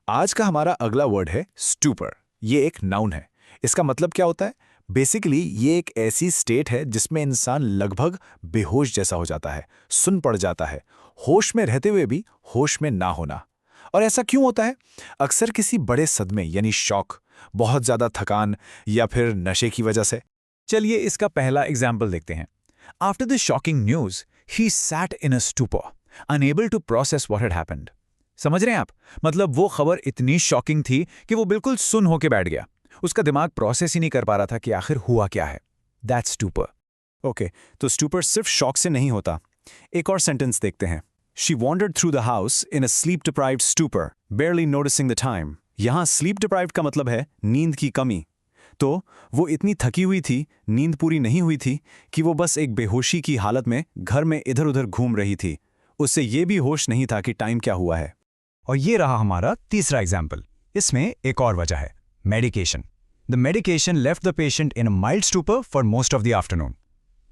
आज का हमारा अगला वर्ड है स्टूपर। ये एक नाउन है। इसका मतलब क्या होता है? बेसिकली ये एक ऐसी स्टेट है जिसमें इंसान लगभग बेहोश जैसा हो जाता है, सुन पड़ जाता है, होश में रहते हुए भी होश में ना होना। और ऐसा क्यों होता है? अक्सर किसी बड़े सदमे यानी शॉक, बहुत ज्यादा थकान या फिर नशे की वजह से। चलिए इसका पहला एग्जाम्पल देखते हैं। After the shocking news he sat in a stupor, unable to process what had happened. समझ रहे हैं आप? मतलब वो खबर इतनी शॉकिंग थी कि वो बिल्कुल सुन होके बैठ गया। उसका दिमाग प्रोसेस ही नहीं कर पा रहा था कि आखिर हुआ क्या है। That's stupor. ओके, तो स्टूपर सिर्फ शॉक से नहीं होता। एक और सेंटेंस देखते हैं। She wandered through the house in a slip deprived stupor, बेयरली noticing the time. यहाँ स्लीप डिप्राइव्ड का मतलब है नींद की कमी। तो वो इतनी थकी हुई थी, नींद पूरी नहीं हुई थी कि वो बस एक बेहोशी की हालत में घर में इधर उधर घूम रही थी। उससे ये भी होश नहीं था कि टाइम क्या हुआ है। और ये रहा हमारा तीसरा एग्जाम्पल। इसमें एक और वजह है, medication. The medication left the patient in a mild stupor for most of the afternoon.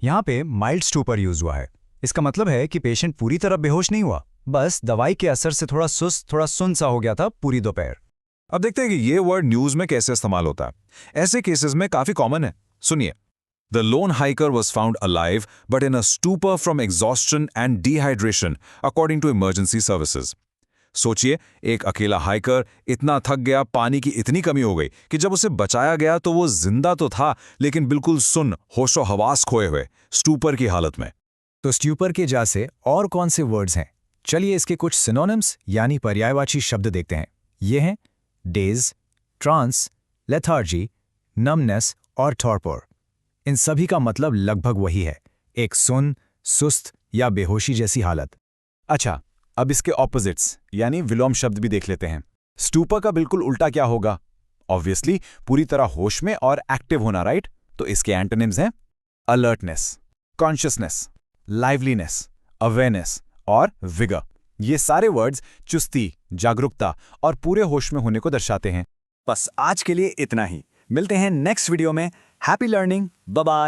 यहाँ पे माइल्ड स्टूपर यूज हुआ है। इसका मतलब है कि पेशेंट पूरी तरह बेहोश नहीं हुआ, बस दवाई के असर से थोड़ा सुस्त, थोड़ा सुन सा हो गया था पूरी दोपहर। अब देखते हैं कि ये वर्ड न्यूज में कैसे इस्तेमाल होता है। ऐसे केसेस में काफी कॉमन है। सुनिए, the lone hiker was found alive but in a stupor from exhaustion and dehydration according to emergency services. सोचिए, एक अकेला हाइकर इतना थक गया, पानी की इतनी कमी हो गई कि जब उसे बचाया गया तो वो जिंदा तो था लेकिन बिल्कुल सुन, होशो हवास खोए हुए, स्टूपर की हालत में। तो स्टूपर के जा से और कौन से वर्ड्स हैं? चलिए इसके कुछ सिनोनिम्स यानी पर्यायवाची शब्द देखते हैं। ये हैं डेज, ट्रांस, लेथार्जी, नमनेस और टॉर्पोर। इन सभी का मतलब लगभग वही है, एक सुन, सुस्त या बेहोशी जैसी हालत। अच्छा, अब इसके ऑपोजिट्स यानी विलोम शब्द भी देख लेते हैं। स्टूपर का बिल्कुल उल्टा क्या होगा? ऑब्वियसली पूरी तरह होश में और एक्टिव होना, राइट? तो इसके एंटोनिम्स हैं अलर्टनेस, कॉन्शियसनेस, लाइवलीनेस, अवेयरनेस और विगर। ये सारे वर्ड्स चुस्ती, जागरूकता और पूरे होश में होने को दर्शाते हैं। बस आज के लिए इतना ही। मिलते हैं नेक्स्ट वीडियो में। Happy learning, bye bye.